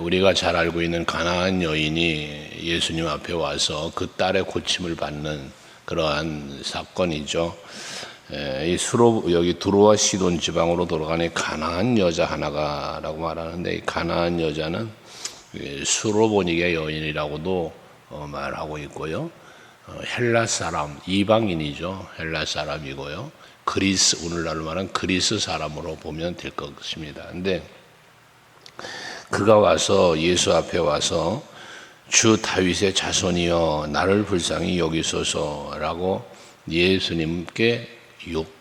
우리가 잘 알고 있는 가나안 여인이 예수님 앞에 와서 그 딸의 고침을 받는 그러한 사건이죠. 이 여기 두로와 시돈 지방으로 돌아가는 가나안 여자 하나가라고 말하는데, 이 가나안 여자는 수로보니게 여인이라고도 말하고 있고요. 헬라 사람, 이방인이죠. 헬라 사람이고요. 그리스, 오늘날로 말하는 그리스 사람으로 보면 될 것입니다. 근데 그가 와서 예수 앞에 와서 주 다윗의 자손이여 나를 불쌍히 여기소서라고 예수님께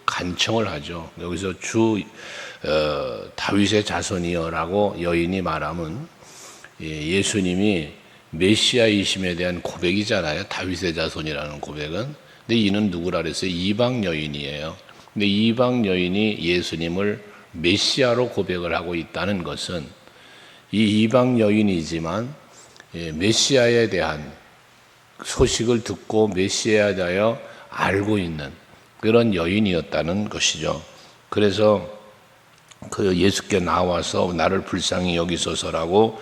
간청을 하죠. 여기서 주 다윗의 자손이여라고 여인이 말하면 예수님이 메시아이심에 대한 고백이잖아요. 다윗의 자손이라는 고백은. 근데 이는 누구라 그랬어요? 이방 여인이에요. 근데 이방 여인이 예수님을 메시아로 고백을 하고 있다는 것은 이 이방 여인이지만 메시아에 대한 소식을 듣고 메시아에 대하여 알고 있는 그런 여인이었다는 것이죠. 그래서 그 예수께 나와서 나를 불쌍히 여기소서라고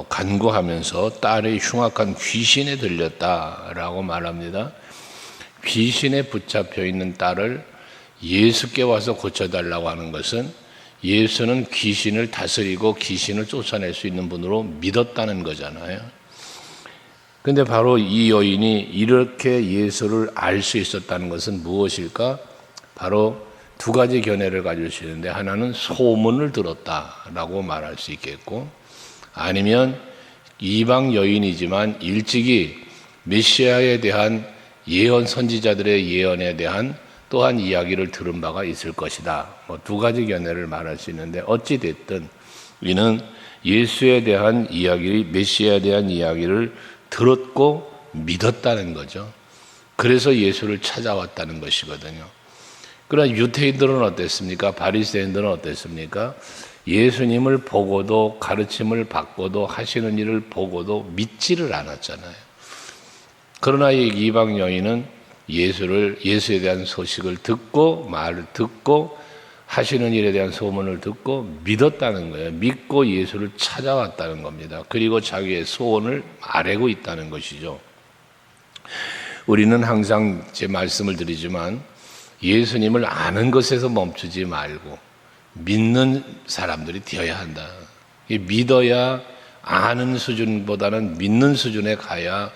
간구하면서 딸의 흉악한 귀신에 들렸다라고 말합니다. 귀신에 붙잡혀 있는 딸을 예수께 와서 고쳐달라고 하는 것은 예수는 귀신을 다스리고 귀신을 쫓아낼 수 있는 분으로 믿었다는 거잖아요. 근데 바로 이 여인이 이렇게 예수를 알 수 있었다는 것은 무엇일까? 바로 두 가지 견해를 가질 수 있는데, 하나는 소문을 들었다라고 말할 수 있겠고, 아니면 이방 여인이지만 일찍이 메시아에 대한 예언, 선지자들의 예언에 대한 또한 이야기를 들은 바가 있을 것이다. 두 가지 견해를 말할 수 있는데, 어찌 됐든 이는 예수에 대한 이야기, 메시아에 대한 이야기를 들었고 믿었다는 거죠. 그래서 예수를 찾아왔다는 것이거든요. 그러나 유대인들은 어땠습니까? 바리새인들은 어땠습니까? 예수님을 보고도 가르침을 받고도 하시는 일을 보고도 믿지를 않았잖아요. 그러나 이 이방 여인은 예수에 대한 소식을 듣고 말을 듣고 하시는 일에 대한 소문을 듣고 믿었다는 거예요. 믿고 예수를 찾아왔다는 겁니다. 그리고 자기의 소원을 아뢰고 있다는 것이죠. 우리는 항상 제 말씀을 드리지만 예수님을 아는 것에서 멈추지 말고 믿는 사람들이 되어야 한다. 믿어야 아는 수준보다는 믿는 수준에 가야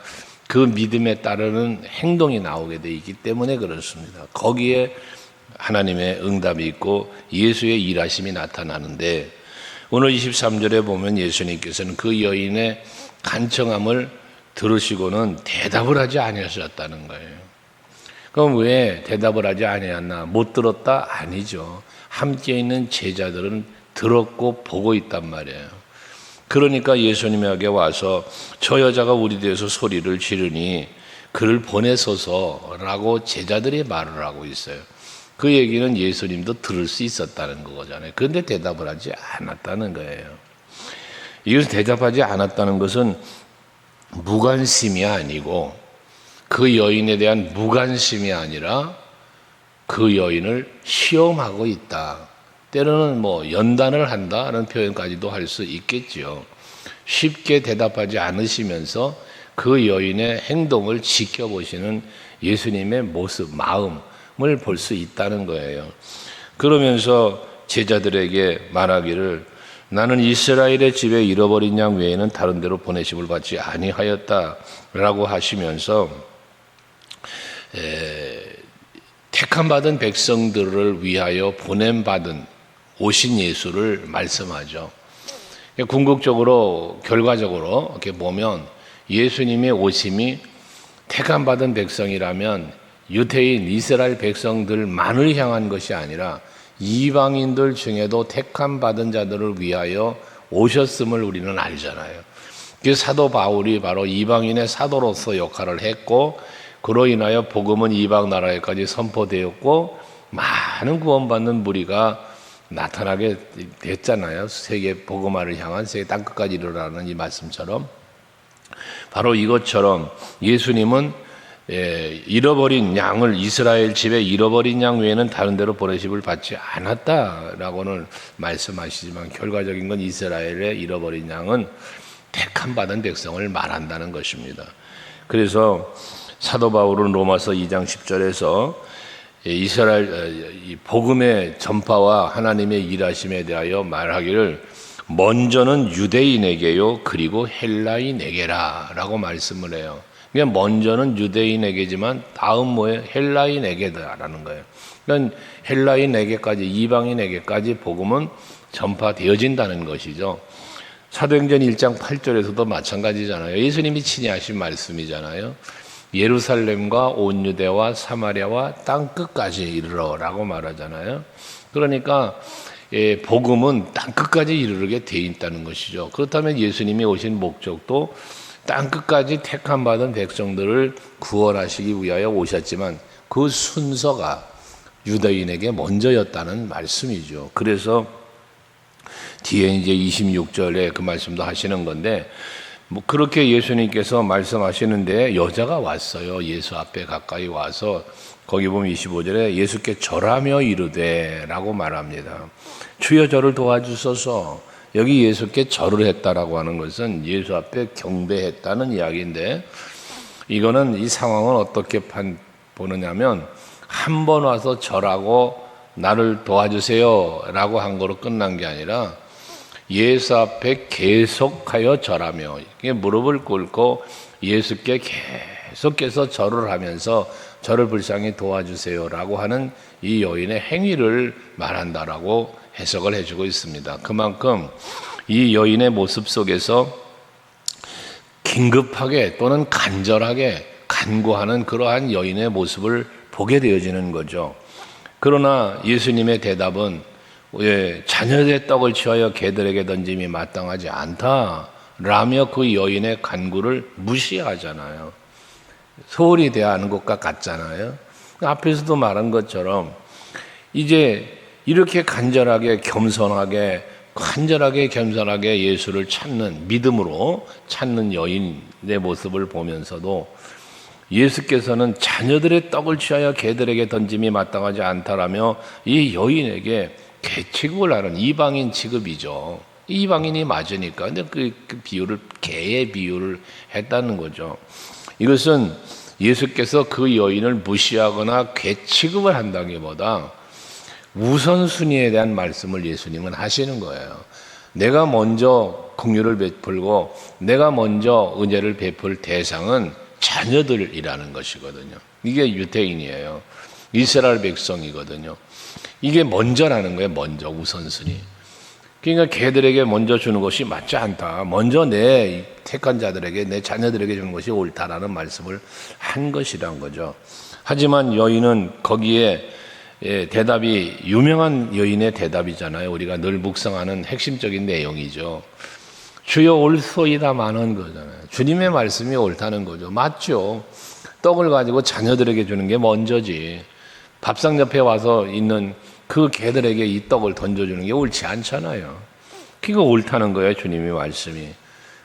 그 믿음에 따르는 행동이 나오게 돼 있기 때문에 그렇습니다. 거기에 하나님의 응답이 있고 예수의 일하심이 나타나는데, 오늘 23절에 보면 예수님께서는 그 여인의 간청함을 들으시고는 대답을 하지 아니하셨다는 거예요. 그럼 왜 대답을 하지 아니했나? 못 들었다? 아니죠. 함께 있는 제자들은 들었고 보고 있단 말이에요. 그러니까 예수님에게 와서 저 여자가 우리 뒤에서 소리를 지르니 그를 보내소서라고 제자들이 말을 하고 있어요. 그 얘기는 예수님도 들을 수 있었다는 거잖아요. 그런데 대답을 하지 않았다는 거예요. 이것을 대답하지 않았다는 것은 무관심이 아니고, 그 여인에 대한 무관심이 아니라 그 여인을 시험하고 있다. 때로는 연단을 한다는 표현까지도 할 수 있겠지요. 쉽게 대답하지 않으시면서 그 여인의 행동을 지켜보시는 예수님의 모습, 마음을 볼 수 있다는 거예요. 그러면서 제자들에게 말하기를 나는 이스라엘의 집에 잃어버린 양 외에는 다른 데로 보내심을 받지 아니하였다라고 하시면서 택함받은 백성들을 위하여 보냄받은 오신 예수를 말씀하죠. 궁극적으로 결과적으로 이렇게 보면 예수님의 오심이 택함받은 백성이라면 유대인 이스라엘 백성들만을 향한 것이 아니라 이방인들 중에도 택함받은 자들을 위하여 오셨음을 우리는 알잖아요. 그 사도 바울이 바로 이방인의 사도로서 역할을 했고, 그로 인하여 복음은 이방 나라에까지 선포되었고 많은 구원받는 무리가 나타나게 됐잖아요. 세계 복음화를 향한 세계 땅끝까지 일어나는 이 말씀처럼, 바로 이것처럼 예수님은 잃어버린 양을 이스라엘 집에 잃어버린 양 외에는 다른 데로 보내심을 받지 않았다라고는 말씀하시지만 결과적인 건 이스라엘의 잃어버린 양은 택함 받은 백성을 말한다는 것입니다. 그래서 사도 바울은 로마서 2장 10절에서 이스라엘 복음의 전파와 하나님의 일하심에 대하여 말하기를 먼저는 유대인에게요 그리고 헬라인에게라 라고 말씀을 해요. 그러니까 먼저는 유대인에게지만 다음 뭐에 헬라인에게다라는 거예요. 그러니까 헬라인에게까지 이방인에게까지 복음은 전파되어진다는 것이죠. 사도행전 1장 8절에서도 마찬가지잖아요. 예수님이 친히 하신 말씀이잖아요. 예루살렘과 온 유대와 사마리아와 땅 끝까지 이르러라고 말하잖아요. 그러니까 복음은 땅 끝까지 이르르게 돼 있다는 것이죠. 그렇다면 예수님이 오신 목적도 땅 끝까지 택함 받은 백성들을 구원하시기 위하여 오셨지만 그 순서가 유대인에게 먼저였다는 말씀이죠. 그래서 뒤에 이제 26절에 그 말씀도 하시는 건데 뭐 그렇게 예수님께서 말씀하시는데 여자가 왔어요. 예수 앞에 가까이 와서 거기 보면 25절에 예수께 절하며 이르되 라고 말합니다. 주여 저를 도와주소서. 여기 예수께 절을 했다라고 하는 것은 예수 앞에 경배했다는 이야기인데 이거는 이 상황은 어떻게 보느냐면 한 번 와서 절하고 나를 도와주세요 라고 한 거로 끝난 게 아니라 예수 앞에 계속하여 절하며 무릎을 꿇고 예수께 계속해서 절을 하면서 저를 불쌍히 도와주세요라고 하는 이 여인의 행위를 말한다라고 해석을 해주고 있습니다. 그만큼 이 여인의 모습 속에서 긴급하게 또는 간절하게 간구하는 그러한 여인의 모습을 보게 되어지는 거죠. 그러나 예수님의 대답은 자녀의 떡을 취하여 개들에게 던짐이 마땅하지 않다라며 그 여인의 간구를 무시하잖아요. 소홀히 대하는 것과 같잖아요. 앞에서도 말한 것처럼 이제 이렇게 간절하게 겸손하게 예수를 찾는 믿음으로 찾는 여인의 모습을 보면서도 예수께서는 자녀들의 떡을 취하여 개들에게 던짐이 마땅하지 않다라며 이 여인에게 개 취급을 하는 이방인 취급이죠. 이방인이 맞으니까 근데 그 비유를 개의 비유를 했다는 거죠. 이것은 예수께서 그 여인을 무시하거나 개 취급을 한다기보다 우선순위에 대한 말씀을 예수님은 하시는 거예요. 내가 먼저 긍휼을 베풀고 내가 먼저 은혜를 베풀 대상은 자녀들이라는 것이거든요. 이게 유대인이에요. 이스라엘 백성이거든요. 이게 먼저라는 거예요. 먼저 우선순위. 그러니까 걔들에게 먼저 주는 것이 맞지 않다. 먼저 내 택한 자들에게 내 자녀들에게 주는 것이 옳다라는 말씀을 한 것이란 거죠. 하지만 여인은 거기에 대답이 유명한 여인의 대답이잖아요. 우리가 늘 묵상하는 핵심적인 내용이죠. 주여 옳소이다마는 거잖아요. 주님의 말씀이 옳다는 거죠. 맞죠. 떡을 가지고 자녀들에게 주는 게 먼저지. 밥상 옆에 와서 있는 그 개들에게 이 떡을 던져주는 게 옳지 않잖아요. 그거 옳다는 거예요. 주님의 말씀이.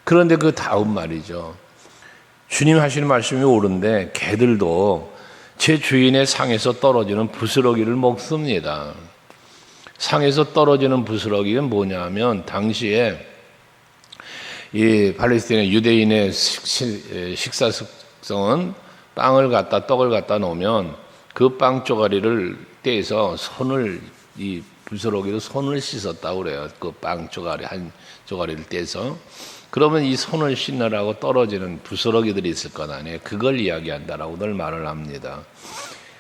그런데 그 다음 말이죠. 주님 하시는 말씀이 옳은데 개들도 제 주인의 상에서 떨어지는 부스러기를 먹습니다. 상에서 떨어지는 부스러기는 뭐냐면 당시에 이 팔레스타인 유대인의 식사 습성은 떡을 갖다 놓으면 그 빵 쪼가리를 떼서 이 부스러기로 손을 씻었다고 그래요. 그 빵 쪼가리 한 쪼가리를 떼서. 그러면 이 손을 씻느라고 떨어지는 부스러기들이 있을 것 아니에요. 그걸 이야기한다라고 늘 말을 합니다.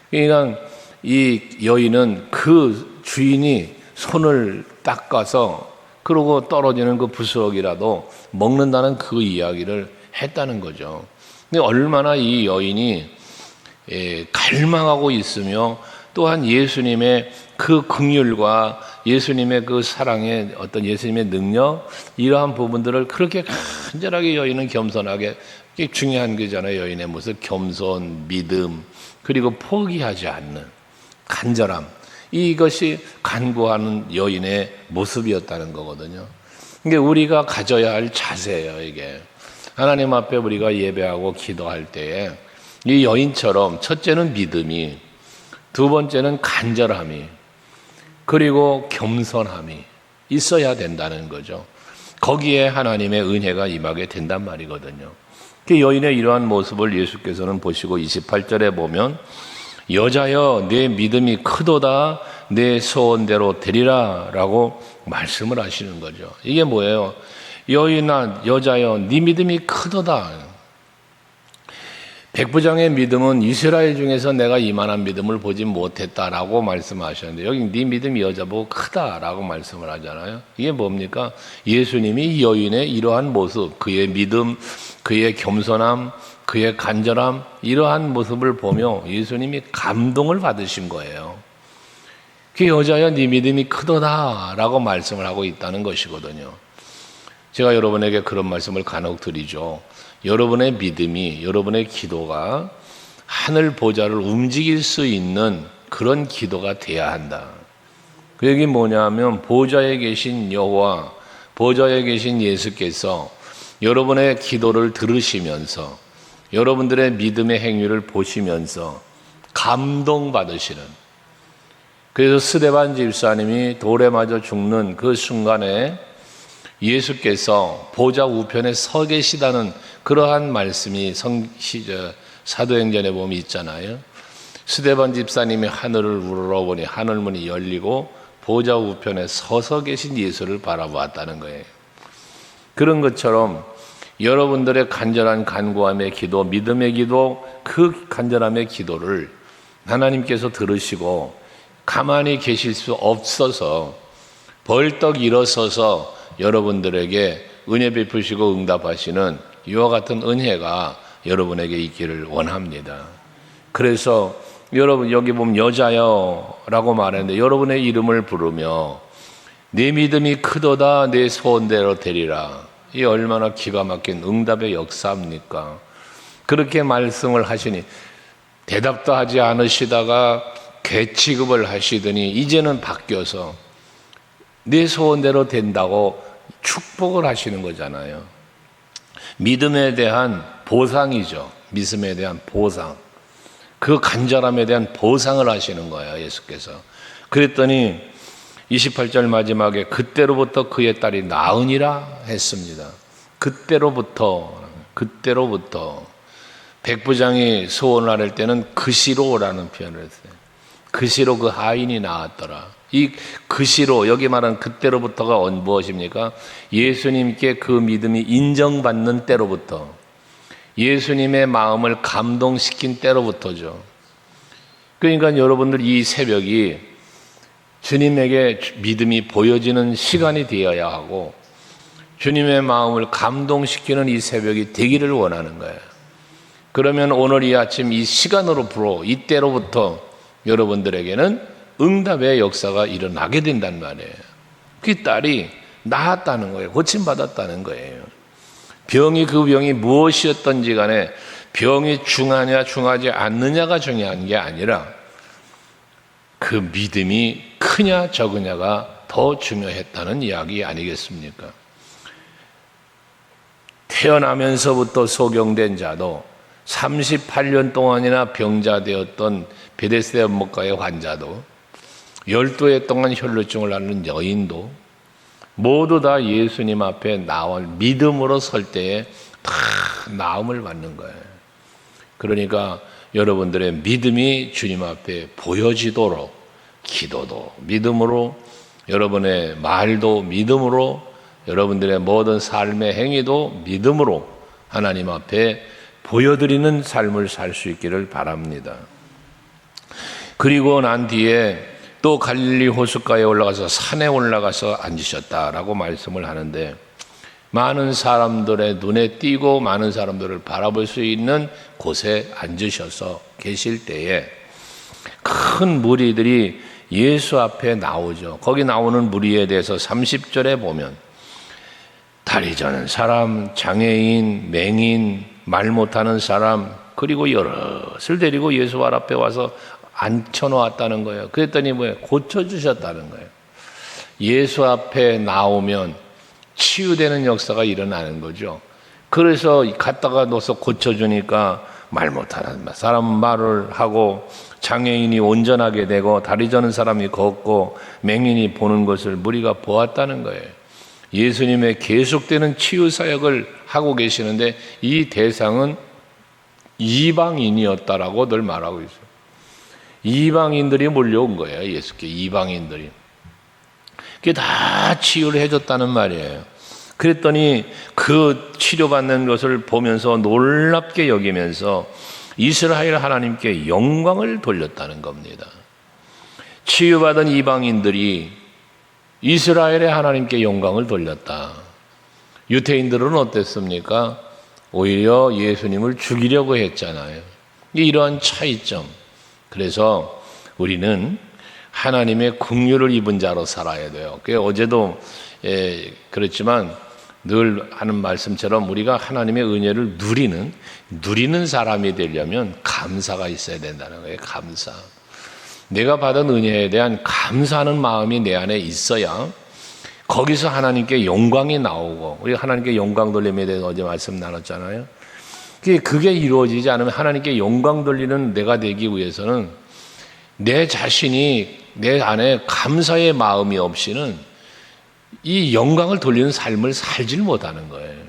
그러니까 이 여인은 그 주인이 손을 닦아서 그러고 떨어지는 그 부스러기라도 먹는다는 그 이야기를 했다는 거죠. 근데 얼마나 이 여인이 갈망하고 있으며 또한 예수님의 그 긍휼과 예수님의 그 사랑의 어떤 예수님의 능력 이러한 부분들을 그렇게 간절하게 여인은 겸손하게 이게 중요한 거잖아요. 여인의 모습 겸손, 믿음 그리고 포기하지 않는 간절함 이것이 간구하는 여인의 모습이었다는 거거든요. 이게 우리가 가져야 할 자세예요. 이게 하나님 앞에 우리가 예배하고 기도할 때에 이 여인처럼 첫째는 믿음이, 두 번째는 간절함이, 그리고 겸손함이 있어야 된다는 거죠. 거기에 하나님의 은혜가 임하게 된단 말이거든요. 그 여인의 이러한 모습을 예수께서는 보시고 28절에 보면 여자여 내 믿음이 크도다 내 소원대로 되리라 라고 말씀을 하시는 거죠. 이게 뭐예요? 여인아 여자여 네 믿음이 크도다. 백부장의 믿음은 이스라엘 중에서 내가 이만한 믿음을 보지 못했다라고 말씀하셨는데 여기 네 믿음이 여자보고 크다라고 말씀을 하잖아요. 이게 뭡니까? 예수님이 이 여인의 이러한 모습, 그의 믿음, 그의 겸손함, 그의 간절함, 이러한 모습을 보며 예수님이 감동을 받으신 거예요. 그 여자여 네 믿음이 크도다라고 말씀을 하고 있다는 것이거든요. 제가 여러분에게 그런 말씀을 간혹 드리죠. 여러분의 믿음이, 여러분의 기도가 하늘 보좌를 움직일 수 있는 그런 기도가 돼야 한다. 그 얘기 뭐냐면 보좌에 계신 여호와, 보좌에 계신 예수께서 여러분의 기도를 들으시면서 여러분들의 믿음의 행위를 보시면서 감동받으시는, 그래서 스데반 집사님이 돌에 맞아 죽는 그 순간에 예수께서 보좌 우편에 서 계시다는 그러한 말씀이 사도행전에 보면 있잖아요. 스데반 집사님이 하늘을 우러러보니 하늘문이 열리고 보좌 우편에 서서 계신 예수를 바라보았다는 거예요. 그런 것처럼 여러분들의 간절한 간구함의 기도, 믿음의 기도, 그 간절함의 기도를 하나님께서 들으시고 가만히 계실 수 없어서 벌떡 일어서서 여러분들에게 은혜 베푸시고 응답하시는 이와 같은 은혜가 여러분에게 있기를 원합니다. 그래서 여러분 여기 보면 여자여 라고 말하는데 여러분의 이름을 부르며 내 믿음이 크도다 내 소원대로 되리라. 이 얼마나 기가 막힌 응답의 역사입니까? 그렇게 말씀을 하시니 대답도 하지 않으시다가 개 취급을 하시더니 이제는 바뀌어서 내 소원대로 된다고 축복을 하시는 거잖아요. 믿음에 대한 보상이죠. 믿음에 대한 보상. 그 간절함에 대한 보상을 하시는 거예요, 예수께서. 그랬더니 28절 마지막에 그때로부터 그의 딸이 나으니라 했습니다. 그때로부터 백부장이 소원을 할 때는 그시로라는 표현을 했어요. 그시로 그 하인이 나았더라. 이 그시로 여기 말한 그때로부터가 무엇입니까? 예수님께 그 믿음이 인정받는 때로부터, 예수님의 마음을 감동시킨 때로부터죠. 그러니까 여러분들 이 새벽이 주님에게 믿음이 보여지는 시간이 되어야 하고 주님의 마음을 감동시키는 이 새벽이 되기를 원하는 거예요. 그러면 오늘 이 아침 이 시간으로부터 이때로부터 여러분들에게는 응답의 역사가 일어나게 된단 말이에요. 그 딸이 나았다는 거예요. 고침받았다는 거예요. 병이 그 병이 무엇이었던지 간에 병이 중하냐 중하지 않느냐가 중요한 게 아니라 그 믿음이 크냐 적으냐가 더 중요했다는 이야기 아니겠습니까? 태어나면서부터 소경된 자도 38년 동안이나 병자 되었던 베데스다 연못가의 환자도 12해 동안 혈루증을 앓는 여인도 모두 다 예수님 앞에 나와 믿음으로 설 때에 다 나음을 받는 거예요. 그러니까 여러분들의 믿음이 주님 앞에 보여지도록 기도도 믿음으로, 여러분의 말도 믿음으로, 여러분들의 모든 삶의 행위도 믿음으로 하나님 앞에 보여드리는 삶을 살 수 있기를 바랍니다. 그리고 난 뒤에 또 갈릴리 호숫가에 올라가서 산에 올라가서 앉으셨다라고 말씀을 하는데, 많은 사람들의 눈에 띄고 많은 사람들을 바라볼 수 있는 곳에 앉으셔서 계실 때에 큰 무리들이 예수 앞에 나오죠. 거기 나오는 무리에 대해서 30절에 보면 다리 저는 사람, 장애인, 맹인, 말 못하는 사람, 그리고 여럿을 데리고 예수 발 앞에 와서 앉혀놓았다는 거예요. 그랬더니 뭐예요? 고쳐주셨다는 거예요. 예수 앞에 나오면 치유되는 역사가 일어나는 거죠. 그래서 갔다가 넣어서 고쳐주니까 말 못하는 사람 말을 하고, 장애인이 온전하게 되고 다리 저는 사람이 걷고 맹인이 보는 것을 무리가 보았다는 거예요. 예수님의 계속되는 치유 사역을 하고 계시는데 이 대상은 이방인이었다라고 늘 말하고 있어요. 이방인들이 몰려온 거예요. 예수께 이방인들이. 그게 다 치유를 해줬다는 말이에요. 그랬더니 그 치료받는 것을 보면서 놀랍게 여기면서 이스라엘 하나님께 영광을 돌렸다는 겁니다. 치유받은 이방인들이 이스라엘의 하나님께 영광을 돌렸다. 유대인들은 어땠습니까? 오히려 예수님을 죽이려고 했잖아요. 이러한 차이점. 그래서 우리는 하나님의 긍휼을 입은 자로 살아야 돼요. 어제도 그랬지만 늘 하는 말씀처럼 우리가 하나님의 은혜를 누리는 사람이 되려면 감사가 있어야 된다는 거예요. 감사. 내가 받은 은혜에 대한 감사하는 마음이 내 안에 있어야 거기서 하나님께 영광이 나오고, 우리 하나님께 영광 돌림에 대해서 어제 말씀 나눴잖아요. 그게 이루어지지 않으면 하나님께 영광 돌리는 내가 되기 위해서는 내 자신이 내 안에 감사의 마음이 없이는 이 영광을 돌리는 삶을 살질 못하는 거예요.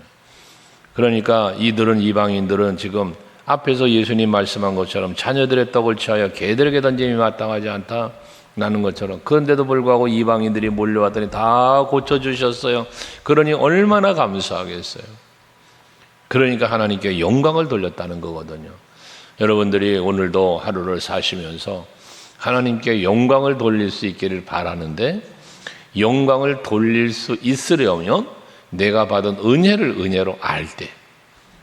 그러니까 이방인들은 지금 앞에서 예수님 말씀한 것처럼 자녀들의 떡을 취하여 개들에게 던짐이 마땅하지 않다 나는 것처럼, 그런데도 불구하고 이방인들이 몰려왔더니 다 고쳐주셨어요. 그러니 얼마나 감사하겠어요. 그러니까 하나님께 영광을 돌렸다는 거거든요. 여러분들이 오늘도 하루를 사시면서 하나님께 영광을 돌릴 수 있기를 바라는데, 영광을 돌릴 수 있으려면 내가 받은 은혜를 은혜로 알 때,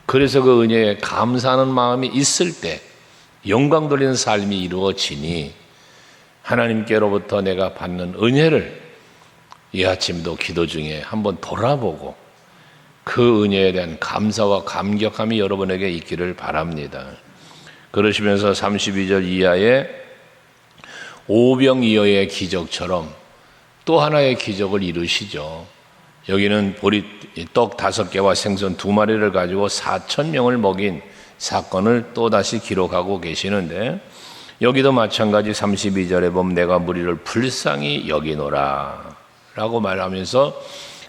그래서 그 은혜에 감사하는 마음이 있을 때 영광 돌리는 삶이 이루어지니, 하나님께로부터 내가 받는 은혜를 이 아침도 기도 중에 한번 돌아보고 그 은혜에 대한 감사와 감격함이 여러분에게 있기를 바랍니다. 그러시면서 32절 이하에 오병이어의 기적처럼 또 하나의 기적을 이루시죠. 여기는 떡 5개와 생선 2마리를 가지고 4,000명을 먹인 사건을 또다시 기록하고 계시는데, 여기도 마찬가지 32절에 보면 내가 무리를 불쌍히 여기노라 라고 말하면서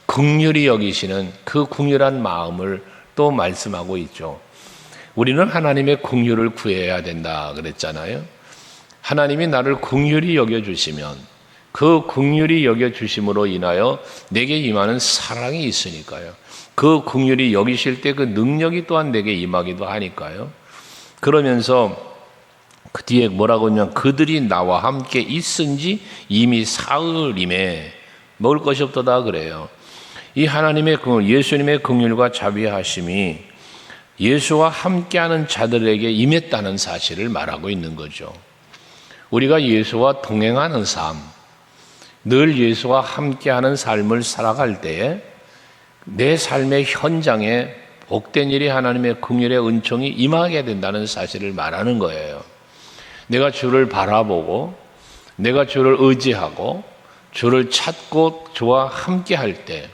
긍휼히 여기시는 그 긍휼한 마음을 또 말씀하고 있죠. 우리는 하나님의 긍휼을 구해야 된다 그랬잖아요. 하나님이 나를 긍휼히 여겨주시면 그 긍휼히 여겨주심으로 인하여 내게 임하는 사랑이 있으니까요. 그 긍휼히 여기실 때 그 능력이 또한 내게 임하기도 하니까요. 그러면서 그 뒤에 뭐라고 하면 그들이 나와 함께 있은지 이미 사흘임에 먹을 것이 없도다 그래요. 이 하나님의 예수님의 긍휼과 자비하심이 예수와 함께하는 자들에게 임했다는 사실을 말하고 있는 거죠. 우리가 예수와 동행하는 삶, 늘 예수와 함께하는 삶을 살아갈 때에 내 삶의 현장에 복된 일이 하나님의 긍휼의 은총이 임하게 된다는 사실을 말하는 거예요. 내가 주를 바라보고 내가 주를 의지하고 주를 찾고 주와 함께할 때,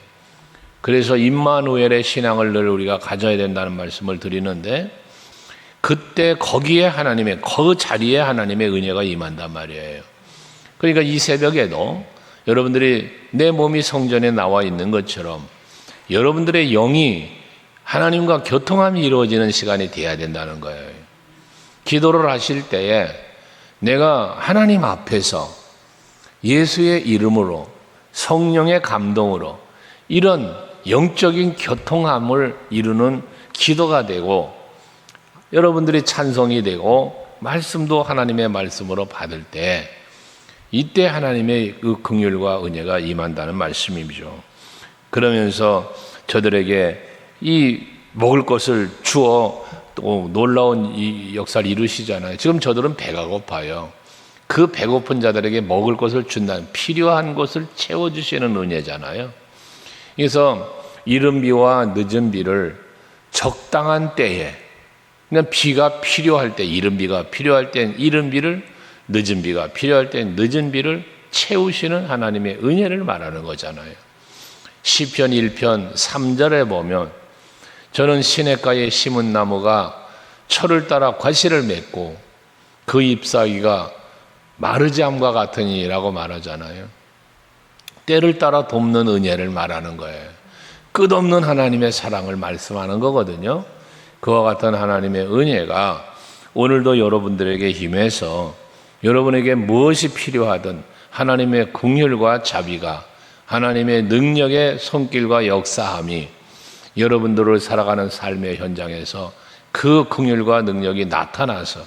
그래서 임마누엘의 신앙을 늘 우리가 가져야 된다는 말씀을 드리는데, 그때 거기에 그 자리에 하나님의 은혜가 임한단 말이에요. 그러니까 이 새벽에도 여러분들이 내 몸이 성전에 나와 있는 것처럼 여러분들의 영이 하나님과 교통함이 이루어지는 시간이 돼야 된다는 거예요. 기도를 하실 때에 내가 하나님 앞에서 예수의 이름으로 성령의 감동으로 이런 영적인 교통함을 이루는 기도가 되고, 여러분들이 찬송이 되고 말씀도 하나님의 말씀으로 받을 때, 이때 하나님의 그 긍휼과 은혜가 임한다는 말씀이죠. 그러면서 저들에게 이 먹을 것을 주어 또 놀라운 이 역사를 이루시잖아요. 지금 저들은 배가 고파요. 그 배고픈 자들에게 먹을 것을 준다는, 필요한 것을 채워주시는 은혜잖아요. 그래서 이른 비와 늦은 비를 적당한 때에, 그냥 비가 필요할 때 이른 비가 필요할 땐 이른 비를, 늦은 비가 필요할 땐 늦은 비를 채우시는 하나님의 은혜를 말하는 거잖아요. 시편 1편 3절에 보면 저는 시냇가에 심은 나무가 철을 따라 과실을 맺고 그 잎사귀가 마르지 않음과 같으니라고 말하잖아요. 때를 따라 돕는 은혜를 말하는 거예요. 끝없는 하나님의 사랑을 말씀하는 거거든요. 그와 같은 하나님의 은혜가 오늘도 여러분들에게 힘해서 여러분에게 무엇이 필요하든 하나님의 긍휼과 자비가, 하나님의 능력의 손길과 역사함이 여러분들을 살아가는 삶의 현장에서 그 긍휼과 능력이 나타나서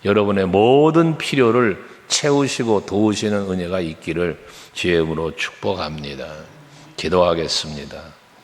여러분의 모든 필요를 채우시고 도우시는 은혜가 있기를 주의 이름으로 축복합니다. 기도하겠습니다.